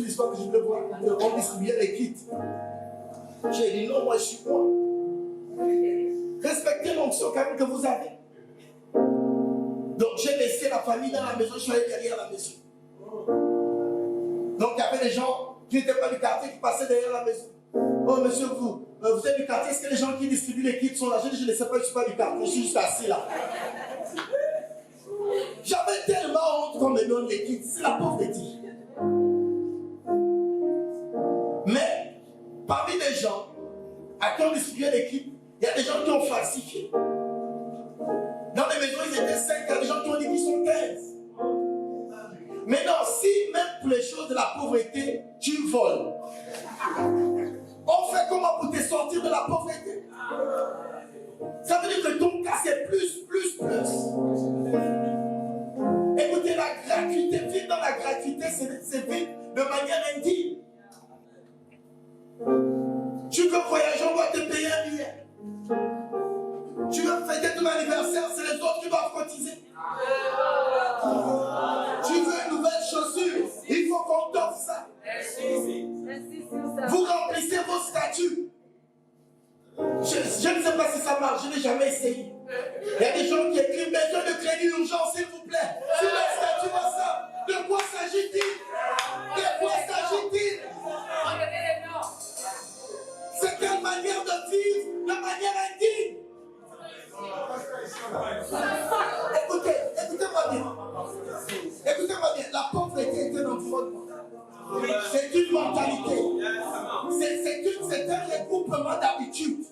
l'histoire que je voulais voir. On distribuait les kits. J'ai dit non, moi je suis moi. Respectez l'onction quand même que vous avez. Donc j'ai laissé la famille dans la maison, je suis allé derrière la maison. Donc il y avait des gens qui n'étaient pas du quartier qui passaient derrière la maison. Oh monsieur, vous êtes du quartier, est-ce que les gens qui distribuent les kits sont là? Je dis, je ne sais pas, je ne suis pas du quartier, je suis juste assis là. J'avais tellement honte qu'on me donne les kits, c'est la pauvreté. Mais parmi les gens à qui on distribuait les kits, il y a des gens qui ont falsifié. Dans les maisons, ils étaient 5, il y a des gens qui ont dit qu'ils sont 15. Maintenant, si même pour les choses de la pauvreté, tu voles, on fait comment pour te sortir de la pauvreté? Ça veut dire que ton cas c'est plus. Écoutez, la gratuité, vivre dans la gratuité, c'est vivre de manière indigne. Tu veux voyager, on va te payer un billet. Tu veux fêter ton anniversaire, c'est les autres qui doivent cotiser. Tu veux une nouvelle chaussure, il faut qu'on t'offre ça. Vous remplissez vos statuts. Je ne sais pas si ça marche, je n'ai jamais essayé. Il y a des gens qui écrivent besoin de crédit d'urgence, s'il vous plaît. Sur le statut WhatsApp, de quoi s'agit-il? De quoi s'agit-il? C'est quelle manière de vivre de manière indigne? Écoutez-moi bien. Écoutez-moi bien, la pauvreté est un environnement. C'est une mentalité. C'est un regroupement d'habitudes.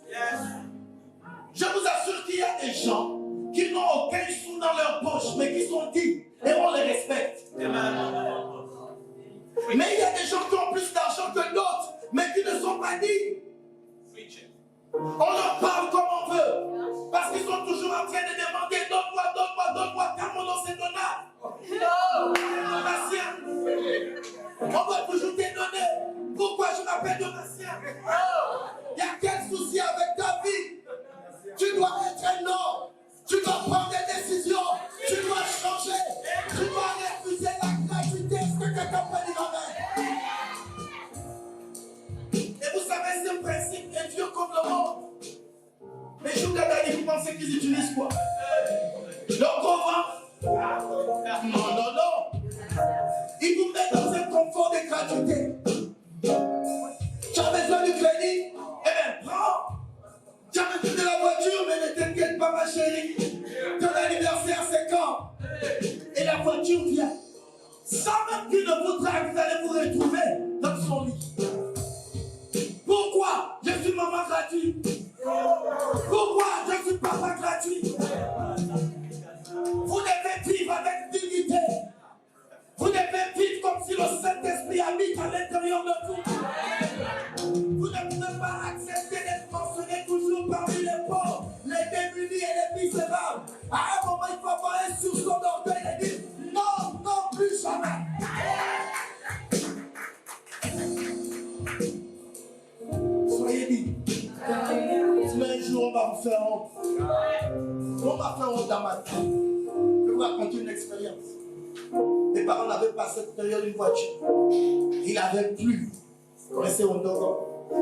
Je vous assure qu'il y a des gens qui n'ont aucun sou dans leur poche, mais qui sont dignes et on les respecte. Mais il y a des gens qui ont plus d'argent que d'autres, mais qui ne sont pas dignes. On leur parle comme on veut, parce qu'ils sont toujours en train de demander donne-moi, car mon nom c'est Donald. Donatien. On va toujours te donner. Pourquoi je m'appelle Donatien? Il y a quel souci avec ta vie? Tu dois être un homme. Tu dois prendre des décisions. Tu dois changer. Tu dois refuser la gratuité. Est-ce que quelqu'un peut dire amen? Et vous savez, c'est un principe de Dieu comme le monde. Les jours d'année, vous pensez qu'ils utilisent quoi? Leur gros ventre? Non. Ils vous mettent dans un confort de gratuité. Tu as besoin du crédit? Eh bien, prends. Tu as besoin de la voiture, mais ne t'inquiète pas, ma chérie. Ton anniversaire, c'est quand? Et la voiture vient. Sans même qu'il ne vous drague, vous allez vous retrouver dans son lit. Pourquoi? Je suis maman gratuite. Pourquoi? Je suis papa gratuit. Vous devez vivre avec dignité. Vous devez vivre comme si le Saint-Esprit habite à l'intérieur de vous. Vous ne pouvez pas accepter d'être mentionné toujours parmi les pauvres, les démunis et les misérables. À un moment, il faut avoir un sursaut d'orgueil et dire non, plus jamais. Soyez dignes. Sinon, un jour, on va vous faire honte. On va faire honte dans ma vie. Je vais vous raconter une expérience. Mes parents n'avaient pas cette période une voiture. Il n'avait plus. Vous connaissez Hondogo,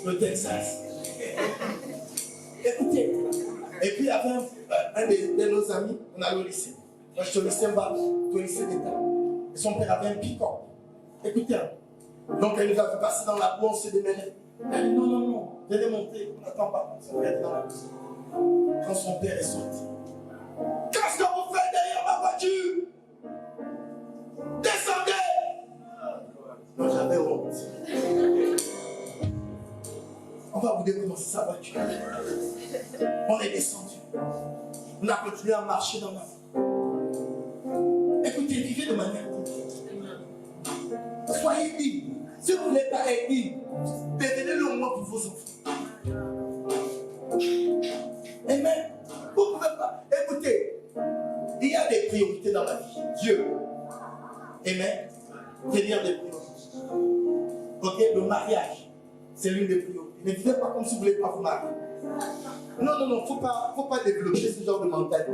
le Texas. Écoutez. Et puis il y avait un de nos amis, on allait au lycée. Moi je suis au lycée Mbak, au lycée d'État. Et son père avait un pick-up. Écoutez. Donc elle nous a fait passer dans la boue, on s'est démêlé. Elle dit non, venez monter, on n'attend pas. Son père était dans la maison. Quand son père est sorti. Qu'est-ce que vous faites derrière ma voiture? Descendez! Moi j'avais honte. On va vous décommencer sa voiture. On est descendu. On a continué à marcher dans la vie. Écoutez, vivez de manière digne. Soyez dignes. Si vous ne voulez pas être digne, devenez-le au moins pour vos enfants. Amen. Vous ne pouvez pas. Écoutez, il y a des priorités dans la vie. Dieu. Amen. Tenir des priorités. Ok, le mariage, c'est l'une des priorités. Ne vivez pas comme si vous ne voulez pas vous marier. Non, il ne faut pas développer ce genre de mentalité.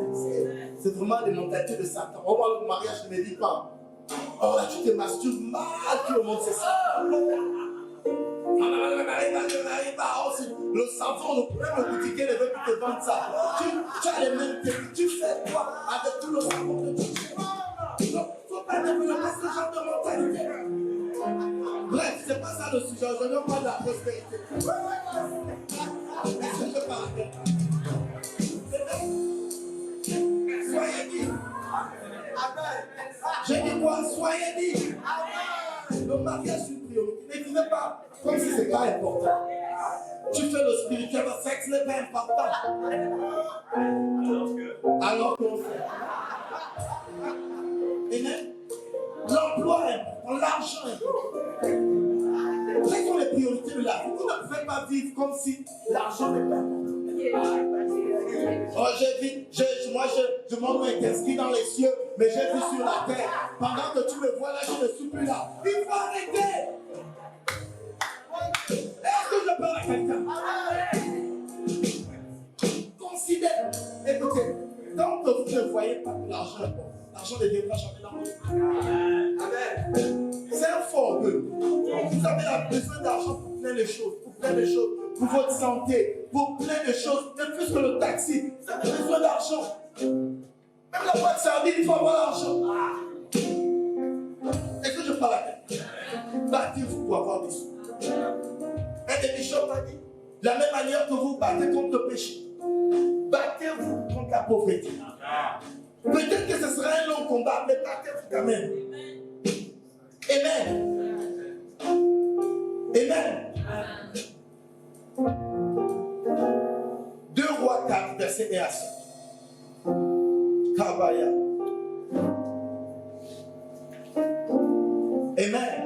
C'est vraiment des mentalités de Satan. Au moins, le mariage ne me dit pas. Oh là, tu te masturbes mal, tout le monde sait ça. Le savon, même le boutiquier ne veut plus te vendre ça. Tu as les mêmes techniques. Tu fais quoi avec tout le savon que tu fais? Il ne faut pas développer ce genre de mentalité. Bref, c'est pas ça le sujet. Je ne veux pas de la prospérité. Est-ce que je parle? Soyez dit. J'ai dit quoi? Soyez dit. Le mariage est une priorité. Ne vivez pas comme si ce n'est pas important. Tu fais le spirituel, le sexe n'est pas important. Alors qu'on fait. Amen. L'emploi est important, l'argent est important. Quelles sont les priorités de la vie? Vous ne pouvez pas vivre comme si l'argent n'est pas important. Oh, je m'en est inscrit dans les cieux, mais j'ai vu sur la terre. Pendant que tu me vois là, je ne suis plus là. Il faut arrêter. Est-ce que je parle à quelqu'un? Considère. Écoutez, tant que vous ne voyez pas que l'argent est bon, l'argent ne viendra jamais dans vous. Amen. C'est un fort que vous avez besoin d'argent pour plein de choses, pour votre santé, pour plein de choses, même plus que le taxi. Vous avez besoin d'argent. Même la boîte sardine, il faut avoir l'argent. Est-ce que je parle à quelqu'un? Battez-vous pour avoir des sous. Un des bishops a dit, de la même manière que vous battez contre le péché, battez-vous contre la pauvreté. Peut-être que ce sera un long combat, mais battez-vous quand même. Amen. Amen. 2 Rois 4, verset 1 à 7. Kabaya. Amen.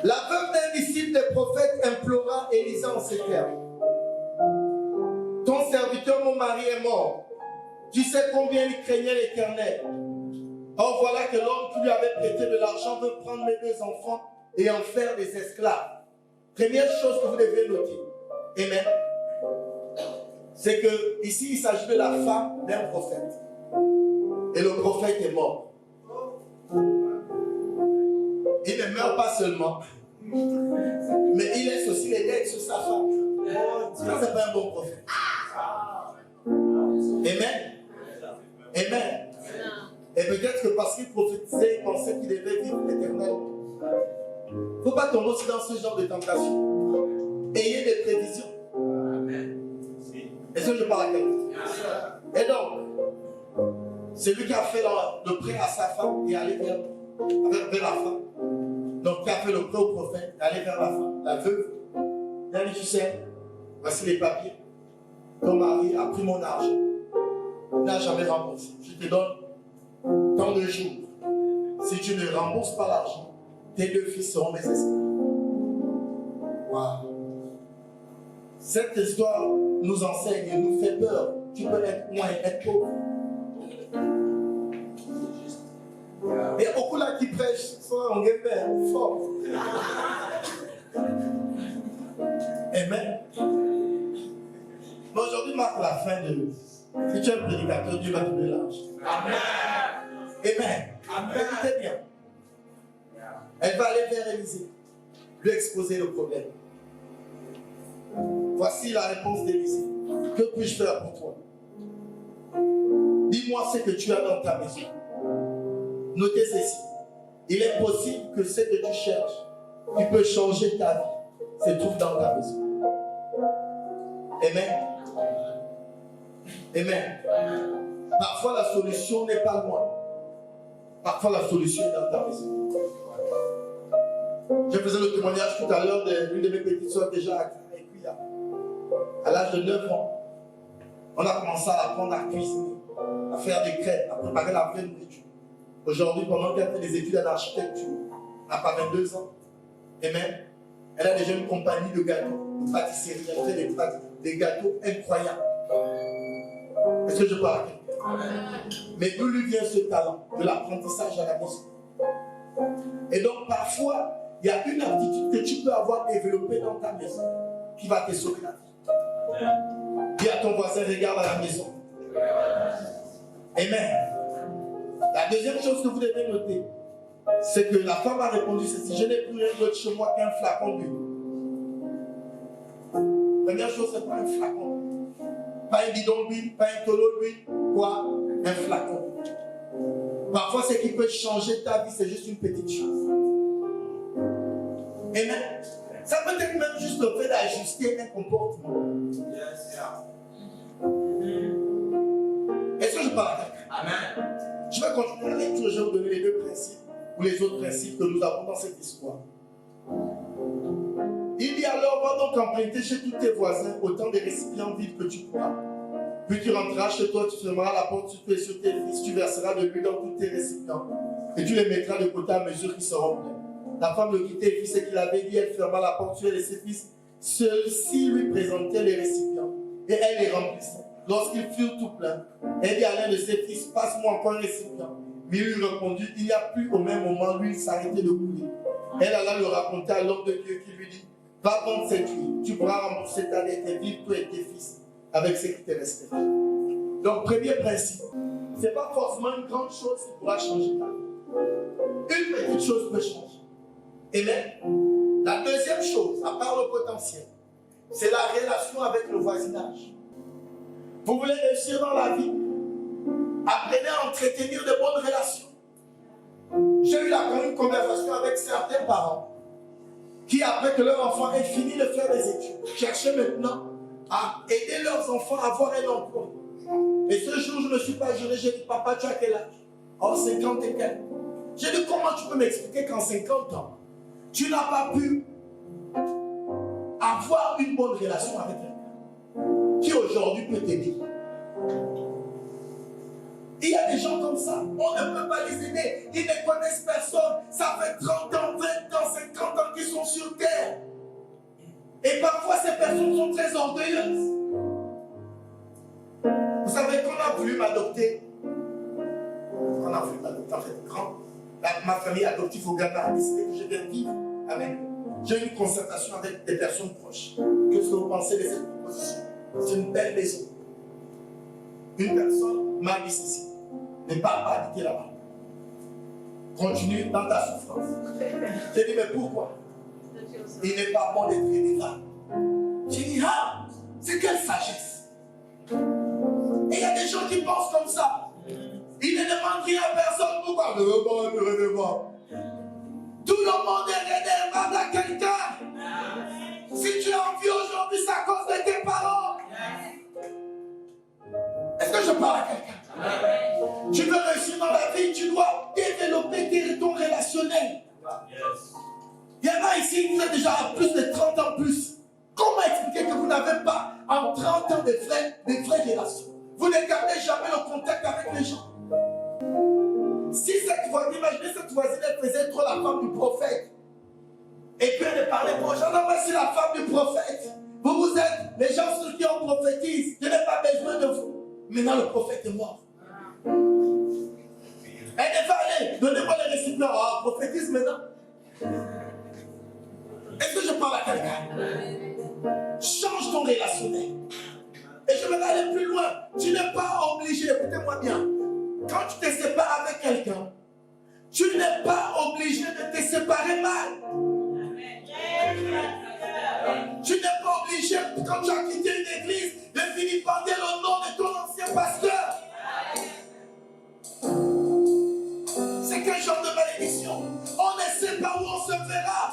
La veuve d'un disciple des prophètes implora Élisa en ces termes. Ton serviteur, mon mari, est mort. Tu sais combien il craignait l'Éternel. Or voilà que l'homme qui lui avait prêté de l'argent veut prendre mes 2 enfants et en faire des esclaves. Première chose que vous devez noter. Amen. C'est que ici il s'agit de la femme d'un prophète. Et le prophète est mort. Il ne meurt pas seulement, mais il laisse aussi les dettes sur sa femme. Ça, c'est pas un bon prophète. Amen. Amen. Et peut-être que parce qu'il prophétisait, il pensait qu'il devait vivre l'éternel. Il ne faut pas tomber aussi dans ce genre de tentation. Ayez des prévisions. Est-ce que je parle à quelqu'un? Et donc, c'est lui qui a fait le prêt à sa femme et aller vers la femme. Donc, qui a fait le prêt au prophète et aller vers la femme, la veuve. Il a dit, tu sais, voici les papiers. Ton mari a pris mon argent. Il n'a jamais remboursé. Je te donne tant de jours. Si tu ne rembourses pas l'argent, tes 2 fils seront mes esclaves. Wow. Cette histoire nous enseigne et nous fait peur. Tu peux être moins et être pauvre. Il y a beaucoup là qui prêchent, soit en guépère, fort. Amen. Mais aujourd'hui marque la fin de. Si tu es un prédicateur, Dieu va te donner l'argent. Amen. Amen. Amen. Écoutez bien. Elle va aller vers Élisée, lui exposer le problème. Voici la réponse d'Élisée. Que puis-je faire pour toi? Dis-moi ce que tu as dans ta maison. Notez ceci. Il est possible que ce que tu cherches, qui peut changer ta vie, se trouve dans ta maison. Amen. Amen. Parfois la solution n'est pas loin. Parfois la solution est dans ta maison. Je faisais le témoignage tout à l'heure d'une de mes petites soeurs déjà à Cuya. À l'âge de 9 ans, on a commencé à apprendre à cuisiner, à faire des crêpes, à préparer la vraie nourriture. Aujourd'hui, pendant qu'elle fait des études en architecture, elle n'a pas 22 ans. Amen. Elle a déjà une compagnie de gâteaux, de pâtisserie. Elle fait des gâteaux incroyables. Est-ce que je parle à quelqu'un? Mais d'où lui vient ce talent? De l'apprentissage à la maison. Et donc, parfois, il y a une aptitude que tu peux avoir développée dans ta maison qui va te sauver la vie. Dis à ton voisin, regarde à la maison. Amen. La deuxième chose que vous devez noter, c'est que la femme a répondu ceci: je n'ai plus rien d'autre chez moi qu'un flacon d'huile. Première chose, c'est pas un flacon. Pas un bidon d'huile, pas un tonneau d'huile. Quoi? Un flacon. Parfois, ce qui peut changer ta vie, c'est juste une petite chose. Amen. Ça peut être même juste le fait d'ajuster un comportement. Est-ce que je parle à quelqu'un? Amen. Je vais continuer la lecture. Je vais vous donner les deux principes ou les autres principes que nous avons dans cette histoire. Il dit alors: va donc emprunter chez tous tes voisins autant de récipients vides que tu pourras. Puis tu rentreras chez toi, tu fermeras la porte sur toi et sur tes fils, tu verseras de l'huile dans tous tes récipients et tu les mettras de côté à mesure qu'ils seront pleins. La femme le quittait et fit ce qu'il avait dit. Elle ferma la porte sur elle et ses fils. Ceux-ci lui présentaient les récipients et elle les remplissait. Lorsqu'ils furent tout pleins, elle dit à l'un de ses fils: passe-moi encore un récipient. Mais il lui répondit: il n'y a plus. Au même moment, l'huile s'arrêtait de couler. Elle alla le raconter à l'homme de Dieu qui lui dit: va vendre cette huile, tu pourras rembourser ta dette et vivre toi et tes fils avec ce qui te restait. Donc, premier principe, ce n'est pas forcément une grande chose qui pourra changer ta vie. Une petite chose peut changer. Amen. La deuxième chose, à part le potentiel, c'est la relation avec le voisinage. Vous voulez réussir dans la vie? Apprenez à entretenir de bonnes relations. J'ai eu une conversation avec certains parents qui, après que leur enfant ait fini de faire des études, cherchaient maintenant à aider leurs enfants à avoir un emploi. Et ce jour, je ne me suis pas gêné, j'ai dit: papa, tu as quel âge? Oh, 50 et quelques. J'ai dit: comment tu peux m'expliquer qu'en 50 ans, tu n'as pas pu avoir une bonne relation avec quelqu'un qui aujourd'hui peut t'aider? Il y a des gens comme ça, on ne peut pas les aider, ils ne connaissent personne, ça fait 30 ans, 20 ans, 50 ans qu'ils sont sur terre. Et parfois ces personnes sont très orgueilleuses. Vous savez qu'on a voulu m'adopter, en fait, ma famille adoptive au Ghana a décidé que je viens vivre avec eux. J'ai eu une concertation avec des personnes proches. Qu'est-ce que vous pensez de cette proposition? C'est une belle maison. Une personne m'a dit ceci: ne pars pas habiter là-bas. Continue dans ta souffrance. J'ai dit: mais pourquoi? Il n'est pas bon d'être vénéral. J'ai dit: ah, c'est quelle sagesse. Et il y a des gens qui pensent comme ça. Ils ne demandent rien à personne. Pourquoi? Ne veux pas. Tout le monde est redevable à quelqu'un. Si tu as envie aujourd'hui, c'est à cause de tes parents. Est-ce que je parle à quelqu'un? Tu veux réussir dans la vie, tu dois développer ton relationnel. Il y en a ici, vous êtes déjà à plus de 30 ans plus. Comment expliquer que vous n'avez pas en 30 ans de vraies relations? Vous ne gardez jamais le contact avec les gens. Si cette voisine, imaginez cette voisine, elle faisait trop la femme du prophète. Et puis elle ne parlait pas aux gens. Non, mais c'est la femme du prophète. Vous êtes les gens sur qui on prophétise. Je n'ai pas besoin de vous. Maintenant le prophète est mort. Elle n'est pas allée. Donnez-moi les récipients. Ah, prophétise maintenant. Est-ce que je parle à quelqu'un? Change ton relationnel. Et je vais aller plus loin. Tu n'es pas obligé, écoutez-moi bien. Quand tu te sépares avec quelqu'un, tu n'es pas obligé de te séparer mal. Tu n'es pas obligé, quand tu as quitté une église, de finir par dire le nom de ton ancien pasteur. C'est quel genre de malédiction? On ne sait pas où on se verra.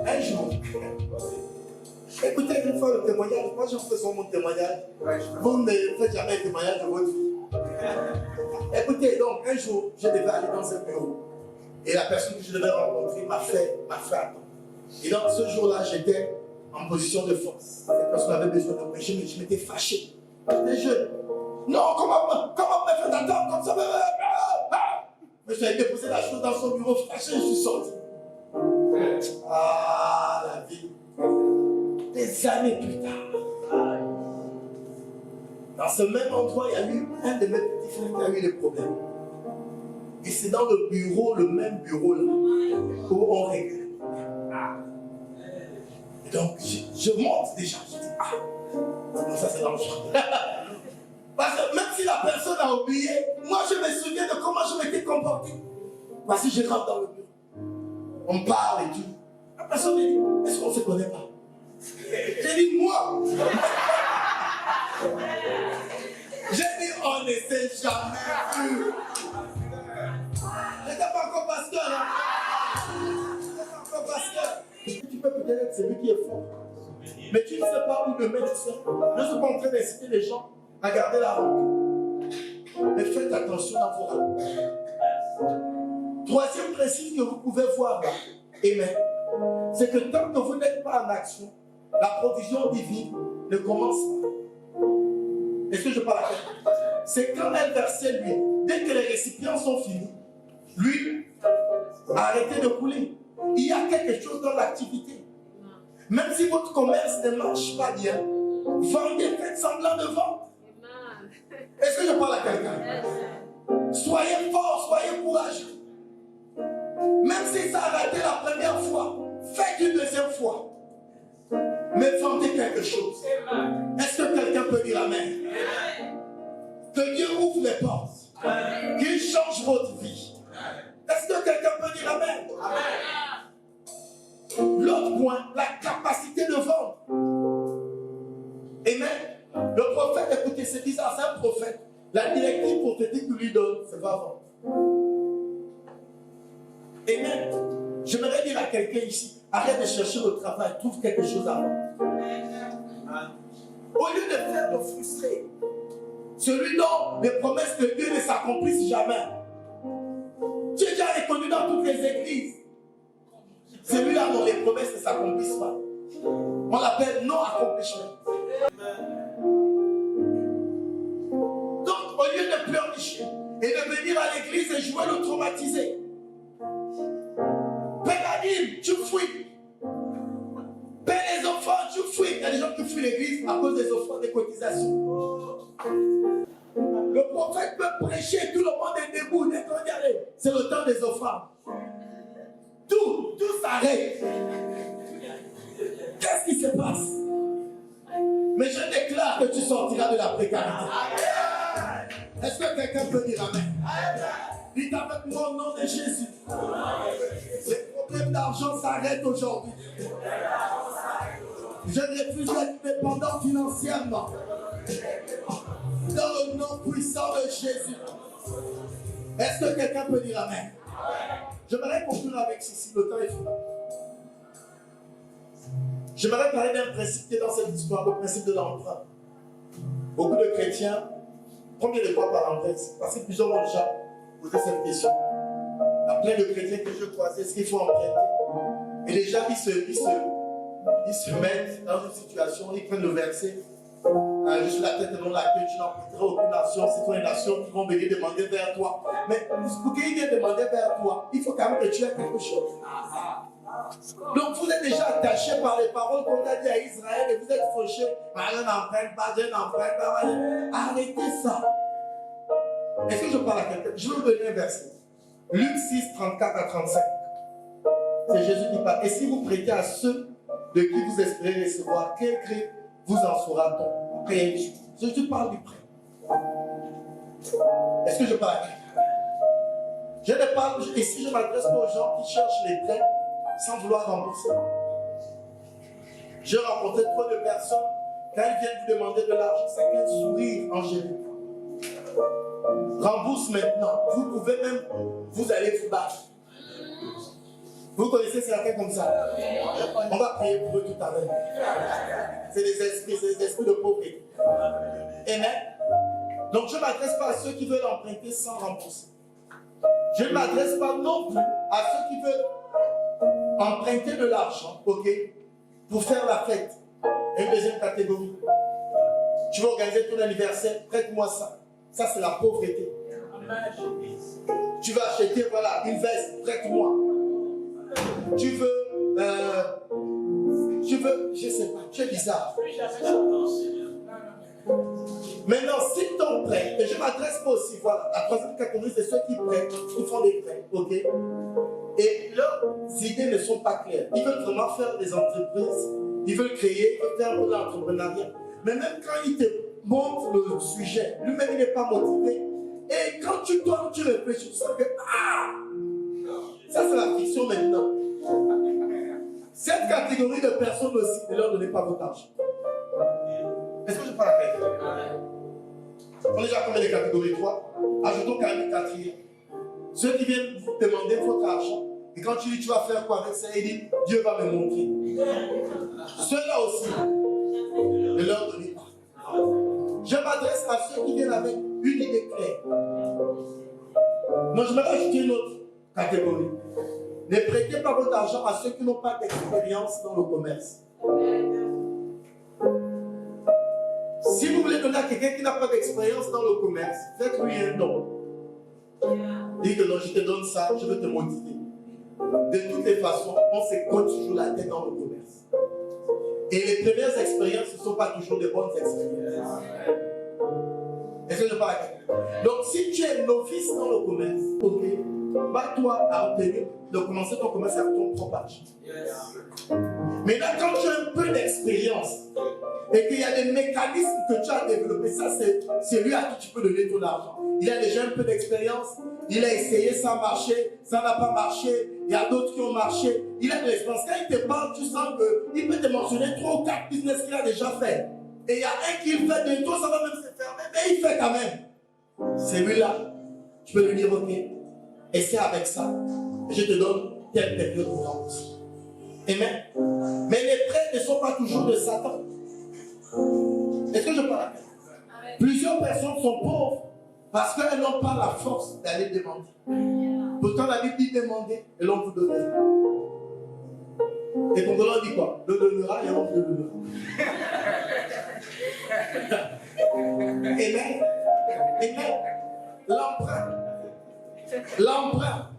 Un jour, écoutez une fois le témoignage. Moi je fais souvent mon témoignage. Vous ne faites jamais le témoignage de votre vie. Écoutez, donc un jour, je devais aller dans un bureau. Et la personne que je devais rencontrer m'a fait attendre. Et donc ce jour-là, j'étais en position de force. Cette personne avait besoin de moi. Je m'étais fâché. J'étais jeune. Non, comment me faire attendre comme ça? Mais j'avais déposé la chose dans son bureau fâché, je suis sorti. Ah, la vie. Des années plus tard. Dans ce même endroit, il y a eu un de mes petits frères qui a eu des problèmes. Et c'est dans le bureau, le même bureau là, où on règle. Donc, je monte déjà. Je dis, ah, ça c'est dangereux. Parce que même si la personne a oublié, moi je me souviens de comment je m'étais comporté. Parce que je rentre dans le bureau. On parle et tout. La personne me dit, est-ce qu'on ne se connaît pas? J'ai dit, moi. J'ai dit, on ne s'est jamais vu. Je n'étais pas encore pasteur. Je n'étais pas encore pasteur. Tu peux peut-être être celui qui est fort. Mais tu ne sais pas où le mettre ça. Je ne suis pas en train d'inciter les gens à garder la route. Mais faites attention à vos routes. Troisième principe que vous pouvez voir là, amen, c'est que tant que vous n'êtes pas en action, la provision divine ne commence pas. Est-ce que je parle à quelqu'un? C'est quand elle versait l'huile, dès que les récipients sont finis, l'huile a arrêté de couler. Il y a quelque chose dans l'activité. Même si votre commerce ne marche pas bien, vendez, faites semblant de vendre. Est-ce que je parle à quelqu'un? Soyez fort, soyez courageux. Même si ça a raté la première fois, faites une deuxième fois. Mais vendez quelque chose. Est-ce que quelqu'un peut dire Amen? Que Dieu ouvre les portes. Qu'il change votre vie. Est-ce que quelqu'un peut dire Amen? L'autre point, la capacité de vendre. Amen. Le prophète, écoutez, c'est bizarre, c'est un prophète. La directive prophétique qu'il lui donne, c'est va vendre. Amen. J'aimerais dire à quelqu'un ici, arrête de chercher le travail, trouve quelque chose à vendre. Au lieu de faire le frustré, celui dont les promesses de Dieu ne s'accomplissent jamais. Tu es déjà reconnu dans toutes les églises. Celui-là dont les promesses ne s'accomplissent pas. On l'appelle non-accomplissement. Donc, au lieu de pleurnicher et de venir à l'église et jouer le traumatisé, Pédaline, tu fuis. Paie les offrandes, tu fuis. Il y a des gens qui fuient l'église à cause des offrandes, des cotisations. Le prophète peut prêcher, tout le monde est debout. Dès qu'on y arrive, c'est le temps des offrandes. Tout s'arrête. Qu'est-ce qui se passe? Mais je déclare que tu sortiras de la précarité. Est-ce que quelqu'un peut dire Amen? Dites avec moi au nom de Jésus. Les problèmes d'argent s'arrêtent aujourd'hui. Je refuse d'être dépendant financièrement. Dans le nom puissant de Jésus. Est-ce que quelqu'un peut dire Amen? J'aimerais conclure avec ceci, le temps est fini. J'aimerais parler d'un principe qui est dans cette histoire, le principe de l'emprunt. Beaucoup de chrétiens, combien de fois par emprunt? Parce que plusieurs ont déjà posé cette question. Il y a plein de chrétiens que je croisais, est-ce qu'il faut emprunter? Et les gens, ils se mettent dans une situation, ils prennent le verset, juste la tête et non la queue, tu n'emprunteras aucune nation, c'est toi une nation qui vont venir demander vers toi. Mais pour qu'ils viennent demander vers toi, il faut quand même que tu aies quelque chose. Donc vous êtes déjà attaché par les paroles qu'on a dit à Israël et vous êtes fauché. Je n'emprunte pas, je n'emprunte pas. Arrêtez ça. Est-ce que je parle à quelqu'un? Je vais vous donner un verset. Luc 6, 34 à 35. C'est Jésus qui parle. Et si vous prêtez à ceux de qui vous espérez recevoir, quel gré vous en saura-t-on? Je parle du prêt. Est-ce que je parle à quelqu'un? Je ne parle, ici je m'adresse pas aux gens qui cherchent les prêts sans vouloir rembourser. J'ai rencontré trop de personnes, quand ils viennent vous demander de l'argent, c'est qu'un sourire angélique. Rembourse maintenant. Vous pouvez même, vous allez vous battre. Vous connaissez certains comme ça? On va prier pour eux tout à l'heure. C'est des esprits de pauvreté. Amen. Donc je ne m'adresse pas à ceux qui veulent emprunter sans rembourser. Je ne m'adresse pas non plus à ceux qui veulent emprunter de l'argent, ok, pour faire la fête. Une deuxième catégorie. Tu veux organiser ton anniversaire, prête-moi ça. Ça, c'est la pauvreté. Tu veux acheter, voilà, une veste, prête-moi. Tu veux, je sais pas, tu es bizarre. Maintenant, si ton prêt, et je m'adresse pas aussi, voilà, la troisième catégorie, c'est ceux qui prêtent, qui font des prêts, ok? Et leurs idées ne sont pas claires. Ils veulent vraiment faire des entreprises, ils veulent créer, ils veulent faire de l'entrepreneuriat. Mais même quand ils te monte le sujet, lui-même il n'est pas motivé. Et quand tu tombes, tu réfléchis, tu sens que ça c'est la fiction maintenant. Cette catégorie de personnes aussi, ne leur donnez pas votre argent. Est-ce que je parle à quelqu'un? On est déjà combien de catégories? 3. Ajoutons quand même une quatrième. Ceux qui viennent vous demander votre argent, et quand tu dis tu vas faire quoi avec ça, il dit Dieu va me montrer. Ceux-là aussi, ne leur donnez pas. Je m'adresse à ceux qui viennent avec une idée claire. Non, je vais rajouter une autre catégorie. Ne prêtez pas votre argent à ceux qui n'ont pas d'expérience dans le commerce. Si vous voulez donner à quelqu'un qui n'a pas d'expérience dans le commerce, faites-lui un don. Dites que non, je te donne ça, je veux te motiver. De toutes les façons, on se cogne toujours la tête dans le commerce. Et les premières expériences ne sont pas toujours des bonnes expériences. Est-ce que je parle à quelqu'un? Donc, si tu es novice dans le commerce, ok, bats-toi à obtenir de commencer ton commerce avec ton propre argent. Maintenant, quand tu as un peu d'expérience et qu'il y a des mécanismes que tu as développés, ça c'est lui à qui tu peux donner ton argent. Il a déjà un peu d'expérience, il a essayé, ça a marché, ça n'a pas marché, il y a d'autres qui ont marché, il a de l'expérience. Quand il te parle, tu sens qu'il peut te mentionner 3 ou 4 business qu'il a déjà fait. Et il y a un qui le fait bientôt, ça va même se fermer, mais il fait quand même. Celui-là, tu peux lui dire, ok, essaie avec ça, et je te donne telle période pour l'annonce. Amen. Mais les prêts ne sont pas toujours de Satan. Est-ce que je parle? Plusieurs personnes sont pauvres parce qu'elles n'ont pas la force d'aller demander. Pourtant, la Bible dit demander et l'on vous donnera. Et ton donneur dit quoi? Le donnera et on vous donnera. Amen. Amen. L'emprunt. L'emprunt.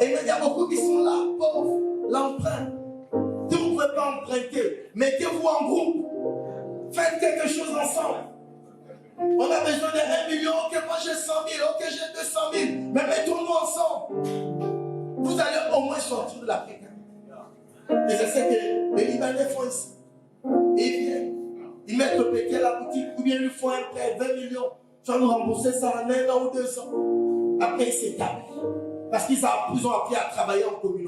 Et il y a beaucoup qui sont là, pauvres. L'emprunt. Si vous ne pouvez pas emprunter, mettez-vous en groupe. Faites quelque chose ensemble. On a besoin de 1 million. Ok, moi j'ai 100 000. Ok, j'ai 200 000. Mais mettons-nous ensemble. Vous allez au moins sortir de la précarité. Et c'est ce que les Libanais font ici. Ils viennent. Ils mettent le péquet à la boutique. Ou bien ils lui font un prêt 20 millions. Tu vas nous rembourser ça en 1 an ou 2 ans. Après, ils s'établit. Parce qu'ils ont appris à travailler en communauté.